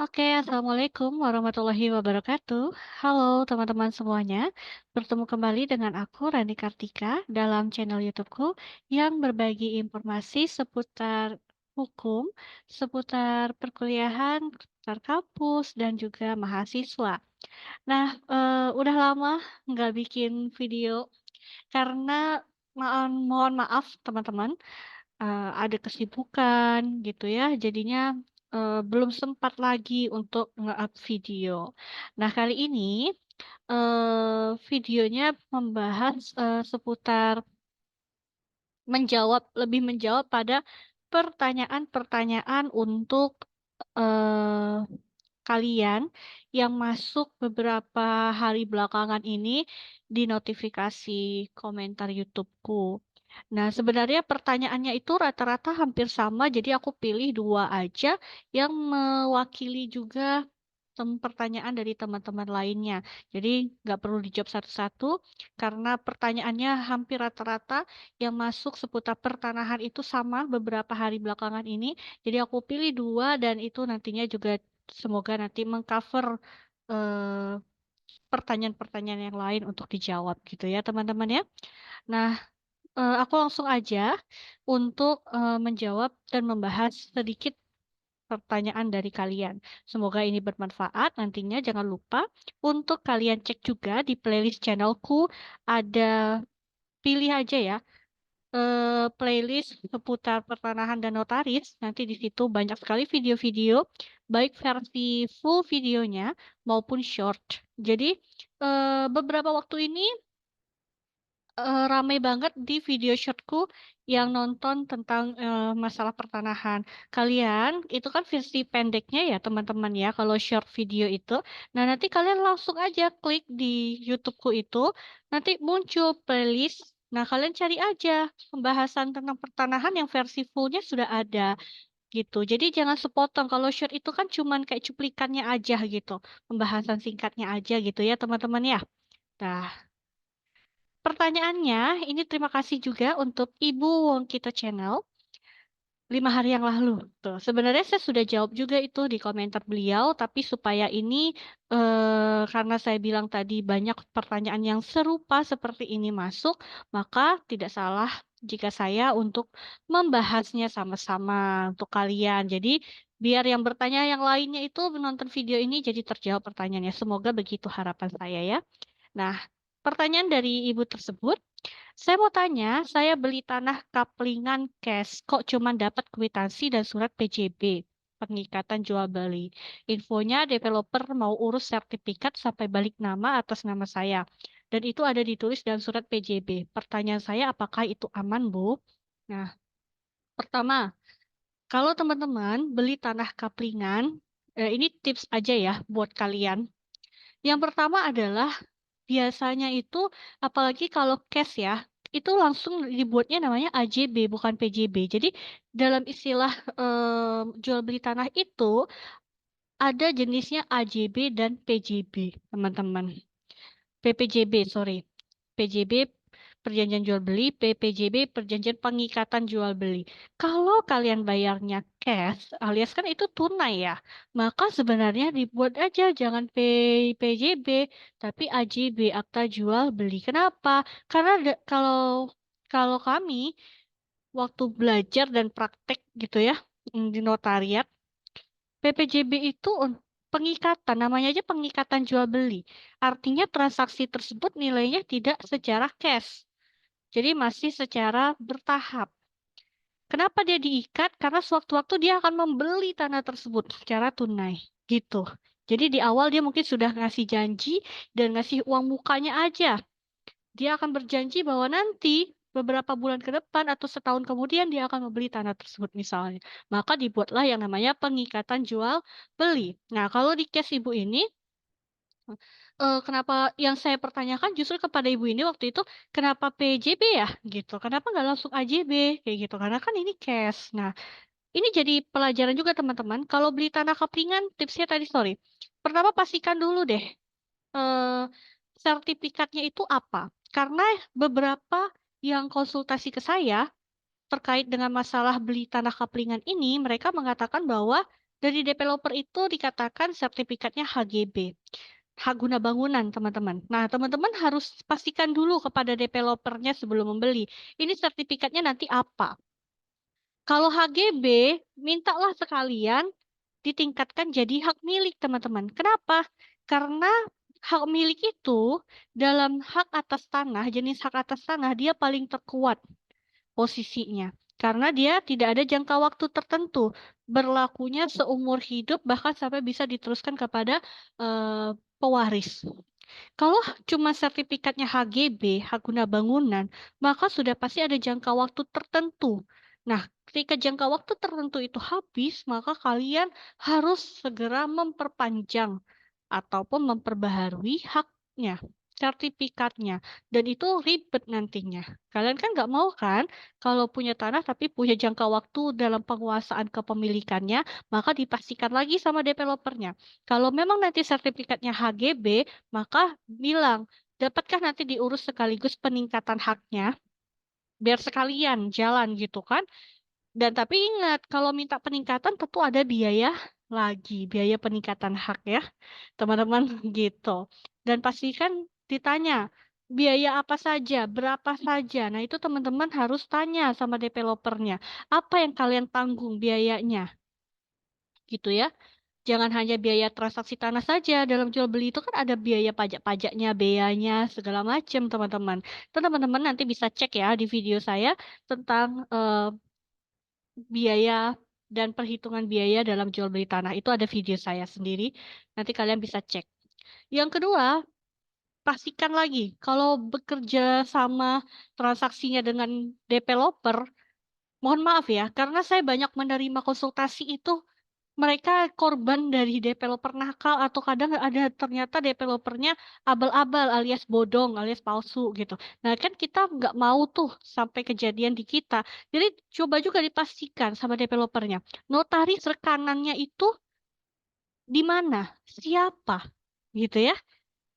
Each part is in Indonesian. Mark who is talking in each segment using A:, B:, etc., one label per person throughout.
A: Oke, Assalamualaikum warahmatullahi wabarakatuh. Halo teman-teman semuanya, bertemu kembali dengan aku Rani Kartika dalam channel YouTubeku yang berbagi informasi seputar hukum, seputar perkuliahan, seputar kampus, dan juga mahasiswa. Nah, udah lama nggak bikin video karena mohon maaf teman-teman. Ada kesibukan gitu ya, jadinya, belum sempat lagi untuk nge-up video. Nah, kali ini, videonya membahas, seputar lebih menjawab pada pertanyaan-pertanyaan untuk, eee, kalian yang masuk beberapa hari belakangan ini di notifikasi komentar YouTube-ku. Nah, sebenarnya pertanyaannya itu rata-rata hampir sama, jadi aku pilih 2 aja yang mewakili juga pertanyaan dari teman-teman lainnya. Jadi nggak perlu dijawab satu-satu, karena pertanyaannya hampir rata-rata yang masuk seputar pertanahan itu sama beberapa hari belakangan ini. Jadi aku pilih 2 dan itu nantinya juga semoga nanti mengcover eee, pertanyaan-pertanyaan yang lain untuk dijawab gitu ya teman-teman ya. Nah, aku langsung aja untuk, menjawab dan membahas sedikit pertanyaan dari kalian. Semoga ini bermanfaat, nantinya jangan lupa untuk kalian cek juga di playlist channelku, ada pilih aja ya, playlist seputar pertanahan dan notaris, nanti di situ banyak sekali video-video, baik versi full videonya maupun short. Jadi, beberapa waktu ini rame banget di video short-ku yang nonton tentang, masalah pertanahan. Kalian itu kan versi pendeknya ya teman-teman ya kalau short video itu. Nah nanti kalian langsung aja klik di YouTube-ku itu, nanti muncul playlist. Nah kalian cari aja pembahasan tentang pertanahan yang versi full-nya sudah ada gitu. Jadi jangan sepotong, kalau short itu kan cuman kayak cuplikannya aja gitu, pembahasan singkatnya aja gitu ya teman-teman ya. Nah, pertanyaannya, ini terima kasih juga untuk Ibu Wongkito Channel, 5 hari yang lalu. Tuh, sebenarnya saya sudah jawab juga itu di komentar beliau, tapi supaya ini, karena saya bilang tadi banyak pertanyaan yang serupa seperti ini masuk, maka tidak salah jika saya untuk membahasnya sama-sama untuk kalian. Jadi, biar yang bertanya yang lainnya itu menonton video ini jadi terjawab pertanyaannya. Semoga begitu harapan saya ya. Nah, pertanyaan dari ibu tersebut, saya mau tanya, saya beli tanah kaplingan cash, kok cuma dapat kwitansi dan surat PJB, pengikatan jual beli. Infonya developer mau urus sertifikat sampai balik nama atas nama saya. Dan itu ada ditulis dalam surat PJB. Pertanyaan saya, apakah itu aman, Bu? Nah, pertama, kalau teman-teman beli tanah kaplingan, ini tips aja ya buat kalian. Yang pertama adalah biasanya itu apalagi kalau cash ya, itu langsung dibuatnya namanya AJB bukan PJB. Jadi dalam istilah, jual beli tanah itu ada jenisnya AJB dan PJB, teman-teman. PPJB, sorry. PJB perjanjian jual beli, PPJB perjanjian pengikatan jual beli. Kalau kalian bayarnya cash, alias kan itu tunai ya, maka sebenarnya dibuat aja jangan PJB, tapi AJB akta jual beli. Kenapa? Karena kalau kalau kami waktu belajar dan praktek gitu ya di notariat, PPJB itu pengikatan, namanya aja pengikatan jual beli. Artinya transaksi tersebut nilainya tidak secara cash. Jadi masih secara bertahap. Kenapa dia diikat? Karena sewaktu-waktu dia akan membeli tanah tersebut secara tunai. Gitu. Jadi di awal dia mungkin sudah ngasih janji dan ngasih uang mukanya aja. Dia akan berjanji bahwa nanti beberapa bulan ke depan atau setahun kemudian dia akan membeli tanah tersebut misalnya. Maka dibuatlah yang namanya pengikatan jual beli. Nah, kalau di case ibu ini, kenapa yang saya pertanyakan justru kepada ibu ini waktu itu, kenapa PJB ya gitu, kenapa nggak langsung AJB kayak gitu, karena kan ini cash. Nah, ini jadi pelajaran juga teman-teman, kalau beli tanah kepringan tipsnya tadi sorry, pertama pastikan dulu deh, eee, sertifikatnya itu apa. Karena beberapa yang konsultasi ke saya terkait dengan masalah beli tanah kaplingan ini, mereka mengatakan bahwa Dari developer itu dikatakan sertifikatnya HGB, hak guna bangunan, teman-teman. Nah, teman-teman harus pastikan dulu kepada developernya sebelum membeli. Ini sertifikatnya nanti apa? Kalau HGB, mintalah sekalian ditingkatkan jadi hak milik, teman-teman. Kenapa? Karena hak milik itu dalam hak atas tanah, jenis hak atas tanah, dia paling terkuat posisinya. Karena dia tidak ada jangka waktu tertentu, berlakunya seumur hidup bahkan sampai bisa diteruskan kepada pewaris. Kalau cuma sertifikatnya HGB, hak guna bangunan, maka sudah pasti ada jangka waktu tertentu. Nah, ketika jangka waktu tertentu itu habis, maka kalian harus segera memperpanjang ataupun memperbaharui haknya, sertifikatnya. Dan itu ribet nantinya. Kalian kan nggak mau kan kalau punya tanah tapi punya jangka waktu dalam penguasaan kepemilikannya, maka dipastikan lagi sama developernya. Kalau memang nanti sertifikatnya HGB, maka bilang, dapatkah nanti diurus sekaligus peningkatan haknya, biar sekalian jalan gitu kan. Dan tapi ingat, kalau minta peningkatan tentu ada biaya lagi, biaya peningkatan hak ya, teman-teman gitu. Dan pastikan ditanya, biaya apa saja, berapa saja. Nah, itu teman-teman harus tanya sama developernya, apa yang kalian tanggung biayanya, gitu ya. Jangan hanya biaya transaksi tanah saja, dalam jual beli itu kan ada biaya pajak-pajaknya, beanya, segala macam, teman-teman. Itu teman-teman nanti bisa cek ya di video saya tentang biaya dan perhitungan biaya dalam jual beli tanah. Itu ada video saya sendiri, nanti kalian bisa cek. Yang kedua, pastikan lagi kalau bekerja sama transaksinya dengan developer, mohon maaf ya, karena saya banyak menerima konsultasi itu mereka korban dari developer nakal atau kadang ada ternyata developernya abal-abal alias bodong alias palsu gitu. Nah kan kita nggak mau tuh sampai kejadian di kita. Jadi coba juga dipastikan sama developernya. Notaris rekanannya itu di mana? Siapa? Gitu ya.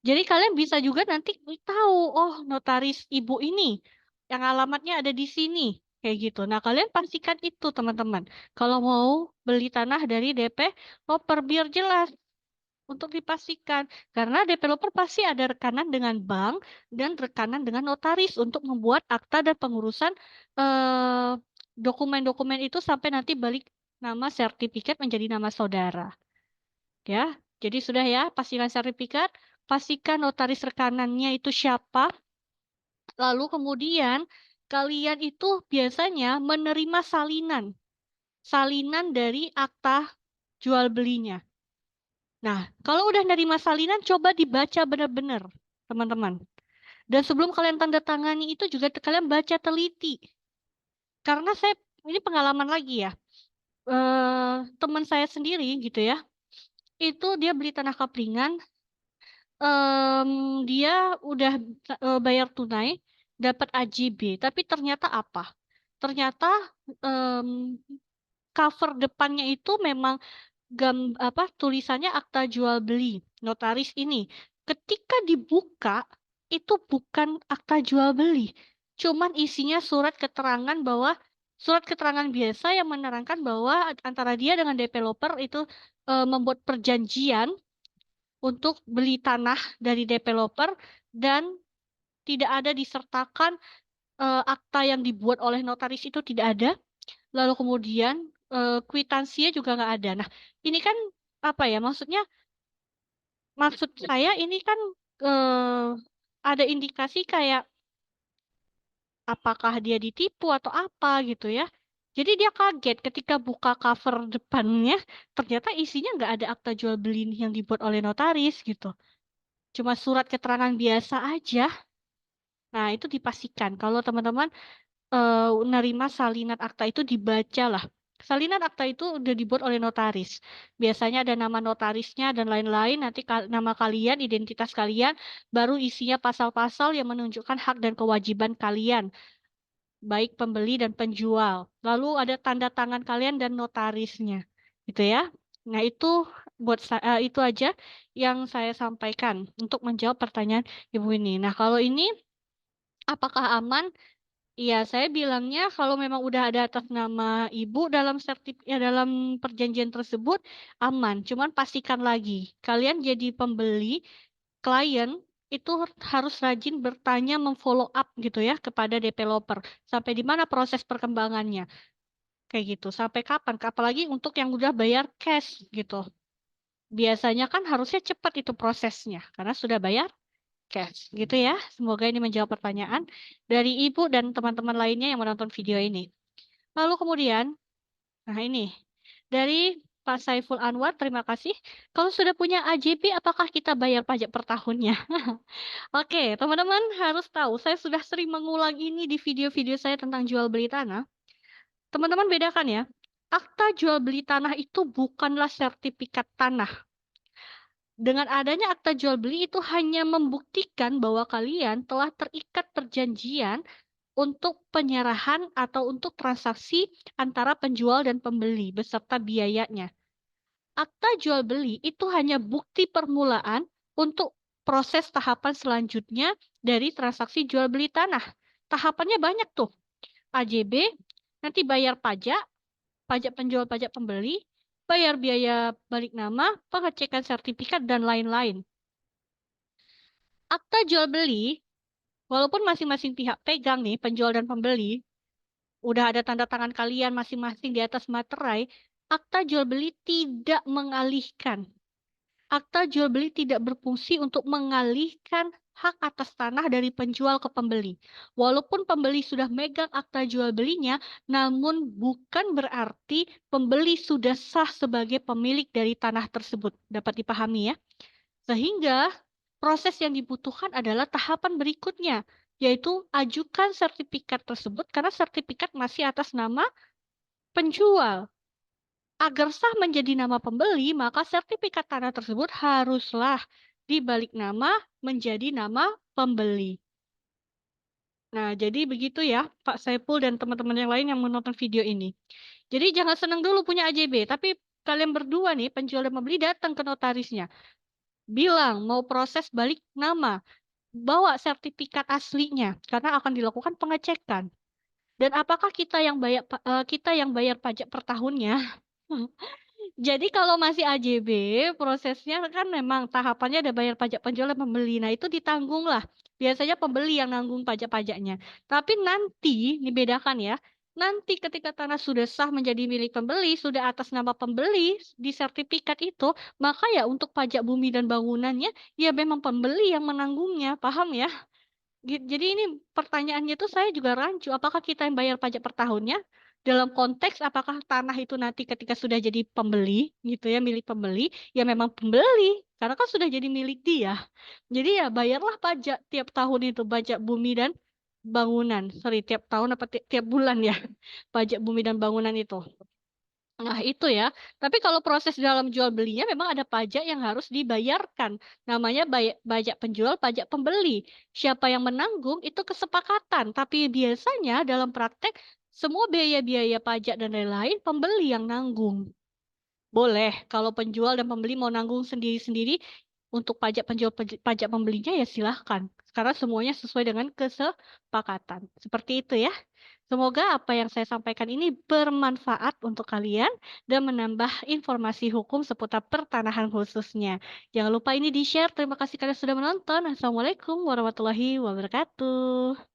A: Jadi kalian bisa juga nanti tahu, oh notaris ibu ini yang alamatnya ada di sini, kayak gitu. Nah kalian pastikan itu teman-teman. Kalau mau beli tanah dari developer biar jelas untuk dipastikan. Karena developer pasti ada rekanan dengan bank dan rekanan dengan notaris untuk membuat akta dan pengurusan eh, dokumen-dokumen itu sampai nanti balik nama sertifikat menjadi nama saudara. Ya, jadi sudah ya, pastikan sertifikat, pastikan notaris rekanannya itu siapa, lalu kemudian kalian itu biasanya menerima salinan, salinan dari akta jual belinya. Nah, kalau udah nerima salinan, coba dibaca benar-benar, teman-teman. Dan sebelum kalian tanda tangani itu juga kalian baca teliti. Karena saya, ini pengalaman lagi ya, teman saya sendiri gitu ya, itu dia beli tanah kaplingan, dia udah bayar tunai, dapat AJB, tapi ternyata apa? Ternyata em, cover depannya itu memang tulisannya akta jual beli notaris ini. Ketika dibuka itu bukan akta jual beli, cuman isinya surat keterangan biasa yang menerangkan bahwa antara dia dengan developer itu membuat perjanjian untuk beli tanah dari developer dan tidak ada disertakan akta yang dibuat oleh notaris itu tidak ada. Lalu kemudian kwitansinya juga nggak ada. Nah, ini kan apa ya? Maksud saya ini kan eh, ada indikasi kayak apakah dia ditipu atau apa gitu ya. Jadi dia kaget ketika buka cover depannya, ternyata isinya nggak ada akta jual beli yang dibuat oleh notaris gitu. Cuma surat keterangan biasa aja. Nah, itu dipastikan kalau teman-teman nerima salinan akta itu dibacalah. Salinan akta itu udah dibuat oleh notaris. Biasanya ada nama notarisnya dan lain-lain. Nanti nama kalian, identitas kalian, baru isinya pasal-pasal yang menunjukkan hak dan kewajiban kalian, baik pembeli dan penjual. Lalu ada tanda tangan kalian dan notarisnya, gitu ya. Nah itu itu aja yang saya sampaikan untuk menjawab pertanyaan Ibu ini. Nah kalau ini apakah aman? Iya, saya bilangnya kalau memang udah ada atas nama ibu dalam dalam perjanjian tersebut, aman. Cuman pastikan lagi, kalian jadi pembeli, klien, itu harus rajin bertanya, mem-follow up gitu ya kepada developer. Sampai di mana proses perkembangannya, kayak gitu. Sampai kapan, apalagi untuk yang udah bayar cash gitu. Biasanya kan harusnya cepat itu prosesnya, karena sudah bayar cash, gitu ya. Semoga ini menjawab pertanyaan dari Ibu dan teman-teman lainnya yang menonton video ini. Lalu kemudian, nah ini, dari Pak Saiful Anwar, terima kasih. Kalau sudah punya AJB, apakah kita bayar pajak per tahunnya? Oke, teman-teman harus tahu, saya sudah sering mengulang ini di video-video saya tentang jual beli tanah. Teman-teman bedakan ya, akta jual beli tanah itu bukanlah sertifikat tanah. Dengan adanya akta jual beli itu hanya membuktikan bahwa kalian telah terikat perjanjian untuk penyerahan atau untuk transaksi antara penjual dan pembeli beserta biayanya. Akta jual beli itu hanya bukti permulaan untuk proses tahapan selanjutnya dari transaksi jual beli tanah. Tahapannya banyak tuh. AJB, nanti bayar pajak, pajak penjual, pajak pembeli, bayar biaya balik nama, pengecekan sertifikat, dan lain-lain. Akta jual beli, walaupun masing-masing pihak pegang nih, penjual dan pembeli, udah ada tanda tangan kalian masing-masing di atas materai, akta jual beli tidak mengalihkan. Akta jual beli tidak berfungsi untuk mengalihkan hak atas tanah dari penjual ke pembeli. Walaupun pembeli sudah megang akta jual belinya, namun bukan berarti pembeli sudah sah sebagai pemilik dari tanah tersebut. Dapat dipahami ya? Sehingga proses yang dibutuhkan adalah tahapan berikutnya, yaitu ajukan sertifikat tersebut karena sertifikat masih atas nama penjual. Agar sah menjadi nama pembeli, maka sertifikat tanah tersebut haruslah dibalik nama menjadi nama pembeli. Nah, jadi begitu ya, Pak Saiful dan teman-teman yang lain yang menonton video ini. Jadi jangan senang dulu punya AJB, tapi kalian berdua nih, penjual dan pembeli datang ke notarisnya. Bilang mau proses balik nama, bawa sertifikat aslinya karena akan dilakukan pengecekan. Dan apakah kita yang bayar pajak per tahunnya? Jadi kalau masih AJB, prosesnya kan memang tahapannya ada bayar pajak penjual dan pembeli. Nah, itu ditanggunglah. Biasanya pembeli yang nanggung pajak-pajaknya. Tapi nanti, dibedakan ya, nanti ketika tanah sudah sah menjadi milik pembeli, sudah atas nama pembeli di sertifikat itu, maka ya untuk pajak bumi dan bangunannya, ya memang pembeli yang menanggungnya. Paham ya? Jadi ini pertanyaannya tuh saya juga rancu, apakah kita yang bayar pajak per tahunnya? Dalam konteks apakah tanah itu nanti ketika sudah jadi pembeli, gitu ya, milik pembeli, ya memang pembeli, karena kan sudah jadi milik dia. Jadi ya bayarlah pajak tiap tahun itu, pajak bumi dan bangunan. Sorry, tiap tahun apa tiap bulan ya, pajak bumi dan bangunan itu. Nah, itu ya. Tapi kalau proses dalam jual belinya memang ada pajak yang harus dibayarkan. Namanya pajak penjual, pajak pembeli. Siapa yang menanggung itu kesepakatan. Tapi biasanya dalam praktek semua biaya-biaya pajak dan lain-lain pembeli yang nanggung. Boleh, kalau penjual dan pembeli mau nanggung sendiri-sendiri untuk pajak penjual pajak pembelinya ya silahkan. Karena semuanya sesuai dengan kesepakatan. Seperti itu ya. Semoga apa yang saya sampaikan ini bermanfaat untuk kalian dan menambah informasi hukum seputar pertanahan khususnya. Jangan lupa ini di-share. Terima kasih kalian sudah menonton. Assalamualaikum warahmatullahi wabarakatuh.